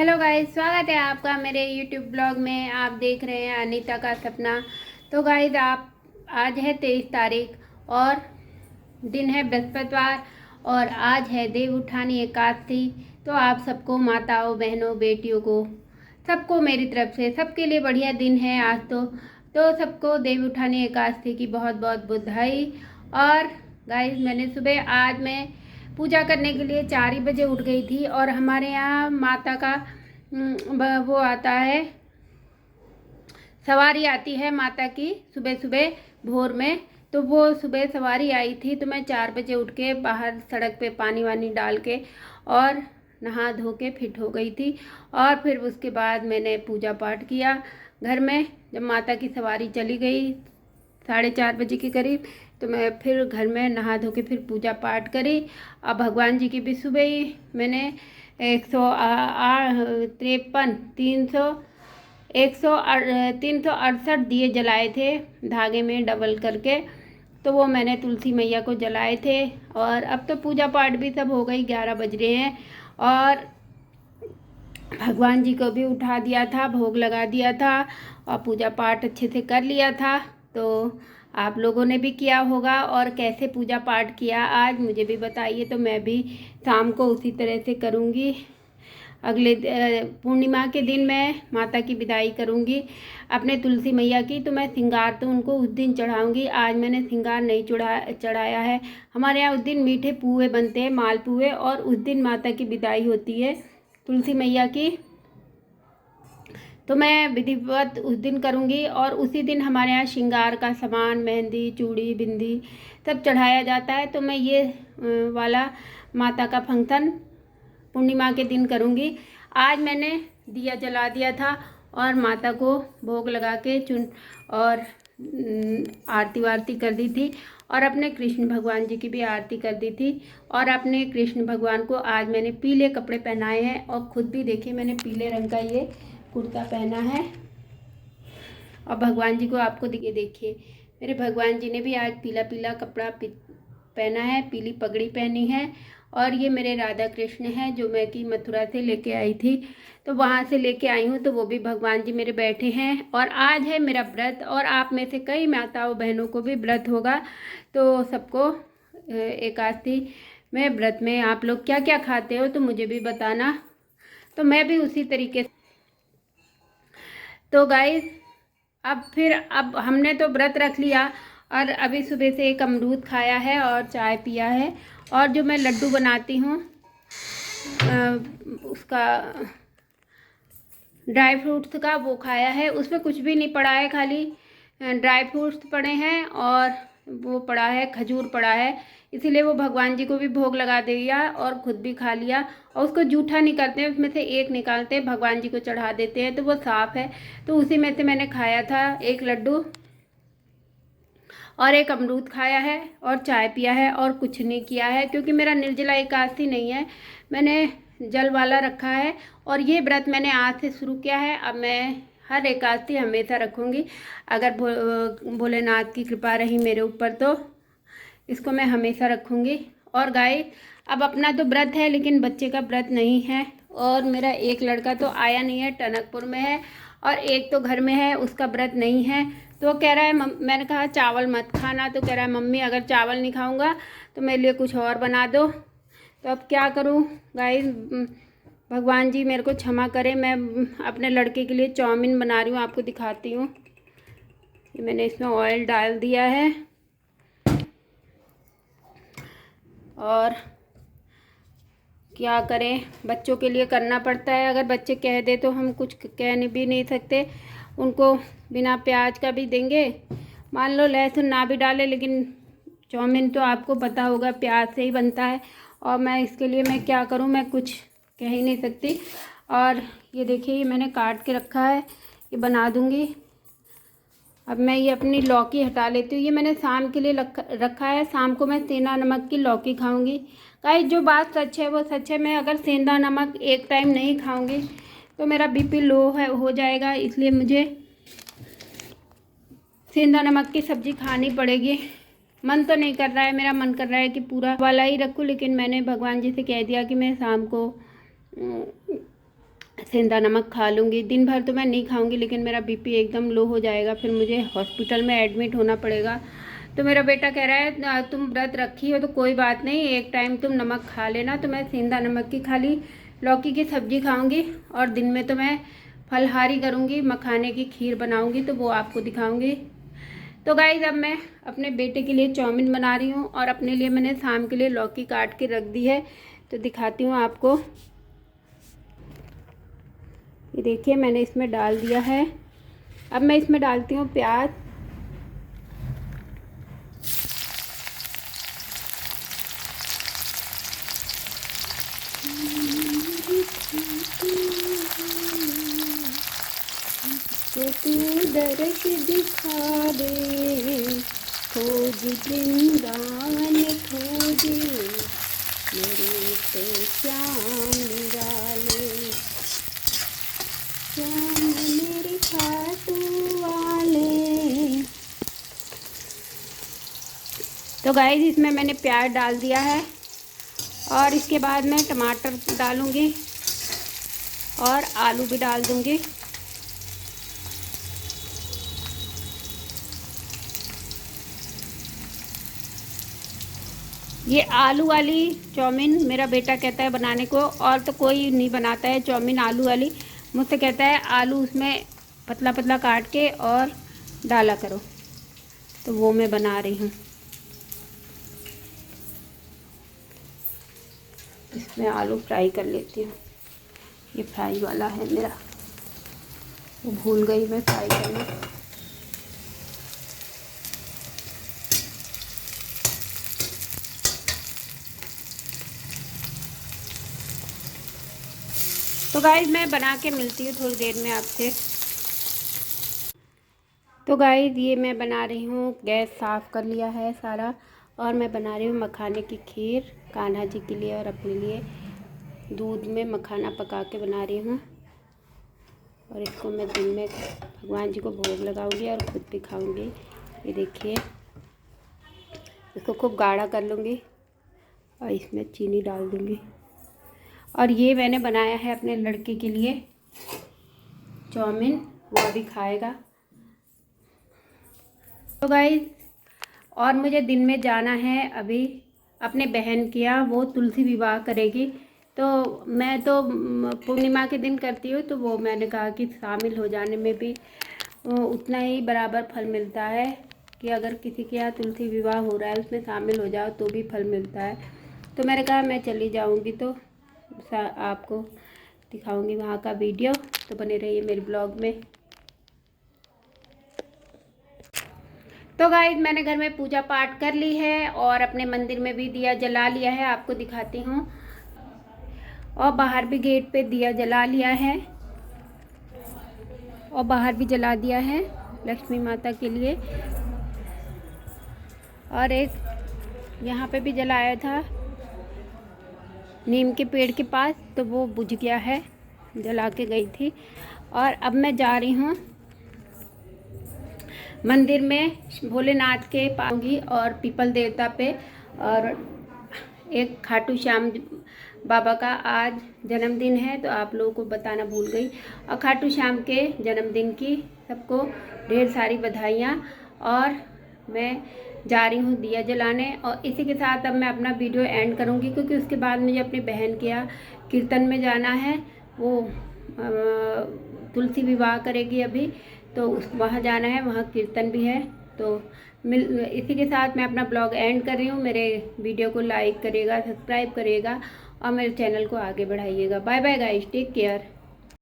Hello guys, स्वागत है आपका मेरे यूट्यूब ब्लॉग में। आप देख रहे हैं अनीता का सपना। तो गाइस, आप आज है 23 तारीख और दिन है बृहस्पतिवार और आज है देव उठानी एकादशी। तो आप सबको, माताओं, बहनों, बेटियों को, सबको मेरी तरफ से सबके लिए बढ़िया दिन है आज। तो सबको देव उठानी एकादशी की बहुत बहुत बधाई। और गाइस, मैंने सुबह आज मैं पूजा करने के लिए 4 ही बजे उठ गई थी और हमारे यहाँ माता का वो आता है, सवारी आती है माता की सुबह सुबह भोर में। तो वो सुबह सवारी आई थी तो मैं 4 बजे उठ के बाहर सड़क पे पानी वानी डाल के और नहा धो के फिट हो गई थी। और फिर उसके बाद मैंने पूजा पाठ किया घर में। जब माता की सवारी चली गई 4:30 बजे के करीब, तो मैं फिर घर में नहा धो के फिर पूजा पाठ करी। अब भगवान जी की भी सुबह ही मैंने 368 दिए जलाए थे धागे में डबल करके। तो वो मैंने तुलसी मैया को जलाए थे। और अब तो पूजा पाठ भी सब हो गई, 11 बज रहे हैं और भगवान जी को भी उठा दिया था, भोग लगा दिया था और पूजा पाठ अच्छे से कर लिया था। तो आप लोगों ने भी किया होगा और कैसे पूजा पाठ किया आज मुझे भी बताइए। तो मैं भी शाम को उसी तरह से करूँगी। अगले पूर्णिमा के दिन मैं माता की विदाई करूँगी अपने तुलसी मैया की। तो मैं श्रृंगार तो उनको उस दिन चढ़ाऊँगी। आज मैंने श्रृंगार नहीं चढ़ाया है। हमारे यहाँ उस दिन मीठे पुए बनते हैं, मालपुए, और उस दिन माता की विदाई होती है तुलसी मैया की। तो मैं विधिवत उस दिन करूँगी और उसी दिन हमारे यहाँ श्रृंगार का सामान, मेहंदी, चूड़ी, बिंदी सब चढ़ाया जाता है। तो मैं ये वाला माता का फंक्शन पूर्णिमा के दिन करूँगी। आज मैंने दिया जला दिया था और माता को भोग लगा के और आरती वारती कर दी थी और अपने कृष्ण भगवान जी की भी आरती कर दी थी। और अपने कृष्ण भगवान को आज मैंने पीले कपड़े पहनाए हैं और ख़ुद भी देखिए मैंने पीले रंग का ये कुर्ता पहना है। और भगवान जी को आपको देखिए मेरे भगवान जी ने भी आज पीला पीला कपड़ा पहना है, पीली पगड़ी पहनी है। और ये मेरे राधा कृष्ण हैं जो मैं कि मथुरा से लेके आई थी, तो वहाँ से लेके आई हूँ। तो वो भी भगवान जी मेरे बैठे हैं। और आज है मेरा व्रत और आप में से कई माताओं बहनों को भी व्रत होगा। तो सबको एकादशी में व्रत में आप लोग क्या क्या खाते हो तो मुझे भी बताना, तो मैं भी उसी तरीके से। तो गाइस, अब हमने तो व्रत रख लिया और अभी सुबह से एक अमरूद खाया है और चाय पिया है। और जो मैं लड्डू बनाती हूँ उसका ड्राई फ्रूट्स का वो खाया है। उसमें कुछ भी नहीं पड़ा है, खाली ड्राई फ्रूट्स पड़े हैं और वो पड़ा है, खजूर पड़ा है। इसीलिए वो भगवान जी को भी भोग लगा दिया और खुद भी खा लिया। और उसको जूठा नहीं करते हैं, उसमें से एक निकालते हैं, भगवान जी को चढ़ा देते हैं, तो वो साफ़ है। तो उसी में से मैंने खाया था एक लड्डू और एक अमरूद खाया है और चाय पिया है और कुछ नहीं किया है, क्योंकि मेरा निर्जला एकादशी नहीं है, मैंने जल वाला रखा है। और ये व्रत मैंने आज से शुरू किया है। अब मैं हर एकादशी हमेशा रखूँगी। अगर भोलेनाथ की कृपा रही मेरे ऊपर तो इसको मैं हमेशा रखूँगी। और गाइस, अब अपना तो व्रत है लेकिन बच्चे का व्रत नहीं है। और मेरा एक लड़का तो आया नहीं है, टनकपुर में है, और एक तो घर में है, उसका व्रत नहीं है। तो कह रहा है मैंने कहा चावल मत खाना, तो कह रहा है मम्मी अगर चावल नहीं खाऊंगा तो मेरे लिए कुछ और बना दो। तो अब क्या करूं गाइस, भगवान जी मेरे को क्षमा करें। मैं अपने लड़के के लिए चाउमीन बना रही हूँ, आपको दिखाती हूँ। ये मैंने इसमें ऑयल डाल दिया है और क्या करें, बच्चों के लिए करना पड़ता है। अगर बच्चे कह दे तो हम कुछ कह भी नहीं सकते। उनको बिना प्याज का भी देंगे, मान लो लहसुन ना भी डाले, लेकिन चाउमीन तो आपको पता होगा प्याज से ही बनता है। और मैं इसके लिए मैं क्या करूं, मैं कुछ कह ही नहीं सकती। और ये देखिए, ये मैंने काट के रखा है, ये बना दूंगी। अब मैं ये अपनी लौकी हटा लेती हूँ। ये मैंने शाम के लिए रखा है, शाम को मैं सेंधा नमक की लौकी खाऊंगी। गाइस, जो बात सच है वो सच है। मैं अगर सेंधा नमक एक टाइम नहीं खाऊंगी तो मेरा बीपी लो हो जाएगा, इसलिए मुझे सेंधा नमक की सब्ज़ी खानी पड़ेगी। मन तो नहीं कर रहा है, मेरा मन कर रहा है कि पूरा वाला ही रखूँ, लेकिन मैंने भगवान जी से कह दिया कि मैं शाम को सेंधा नमक खा लूँगी। दिन भर तो मैं नहीं खाऊँगी, लेकिन मेरा बीपी एकदम लो हो जाएगा, फिर मुझे हॉस्पिटल में एडमिट होना पड़ेगा। तो मेरा बेटा कह रहा है तुम व्रत रखी हो तो कोई बात नहीं, एक टाइम तुम नमक खा लेना। तो मैं सेंधा नमक की खाली लौकी की सब्ज़ी खाऊँगी, और दिन में तो मैं फलहारी करूँगी, मखाने की खीर बनाऊँगी, तो वो आपको दिखाऊँगी। तो गाइज़ अब मैं अपने बेटे के लिए चाउमीन बना रही हूँ, और अपने लिए मैंने शाम के लिए लौकी काट के रख दी है। तो दिखाती हूँ आपको। ये देखिए मैंने इसमें डाल दिया है। अब मैं इसमें डालती हूँ प्याज। तू दर्श दिखा दे, खोज वृंदावन खोजे, मेरे तो श्याम निराले, श्याम मेरे खाटू वाले। तो गाइस इसमें मैंने प्याज डाल दिया है, और इसके बाद मैं टमाटर डालूँगी और आलू भी डाल दूँगी। ये आलू वाली चाउमीन मेरा बेटा कहता है बनाने को, और तो कोई नहीं बनाता है चाउमीन आलू वाली। मुझसे कहता है आलू उसमें पतला पतला काट के और डाला करो, तो वो मैं बना रही हूँ। इसमें आलू फ्राई कर लेती हूँ। ये फ्राई वाला है मेरा, वो भूल गई मैं फ्राई करना। तो गाइस मैं बना के मिलती हूँ थोड़ी देर में आपसे। तो गाइस ये मैं बना रही हूँ, गैस साफ़ कर लिया है सारा, और मैं बना रही हूँ मखाने की खीर कान्हा जी के लिए और अपने लिए। दूध में मखाना पका के बना रही हूँ, और इसको मैं दिन में भगवान जी को भोग लगाऊंगी और खुद भी खाऊंगी। ये देखिए इसको खूब गाढ़ा कर लूँगी, और इसमें चीनी डाल दूँगी। और ये मैंने बनाया है अपने लड़के के लिए चाउमीन, वो अभी खाएगा। तो गाइस और मुझे दिन में जाना है अभी अपने बहन के यहाँ, वो तुलसी विवाह करेगी। तो मैं तो पूर्णिमा के दिन करती हूँ, तो वो मैंने कहा कि शामिल हो जाने में भी उतना ही बराबर फल मिलता है, कि अगर किसी के यहाँ तुलसी विवाह हो रहा है उसमें शामिल हो जाओ तो भी फल मिलता है। तो मैंने कहा मैं चली जाऊँगी, तो आपको दिखाऊंगी वहाँ का वीडियो, तो बने रहिए मेरे ब्लॉग में। तो गाइस मैंने घर में पूजा पाठ कर ली है, और अपने मंदिर में भी दिया जला लिया है, आपको दिखाती हूँ। और बाहर भी गेट पे दिया जला लिया है, और बाहर भी जला दिया है लक्ष्मी माता के लिए। और एक यहाँ पे भी जलाया था नीम के पेड़ के पास, तो वो बुझ गया है, जला के गई थी। और अब मैं जा रही हूँ मंदिर में भोलेनाथ के पाऊंगी, और पीपल देवता पे, और एक खाटू श्याम बाबा का आज जन्मदिन है, तो आप लोगों को बताना भूल गई। और खाटू श्याम के जन्मदिन की सबको ढेर सारी बधाइयाँ। और मैं जा रही हूँ दिया जलाने, और इसी के साथ अब मैं अपना वीडियो एंड करूँगी, क्योंकि उसके बाद मुझे अपनी बहन के यहाँ कीर्तन में जाना है। वो तुलसी विवाह करेगी अभी, तो वहाँ जाना है, वहाँ कीर्तन भी है। तो इसी के साथ मैं अपना ब्लॉग एंड कर रही हूँ। मेरे वीडियो को लाइक करिएगा, सब्सक्राइब करिएगा, और मेरे चैनल को आगे बढ़ाइएगा। Bye bye guys, take care.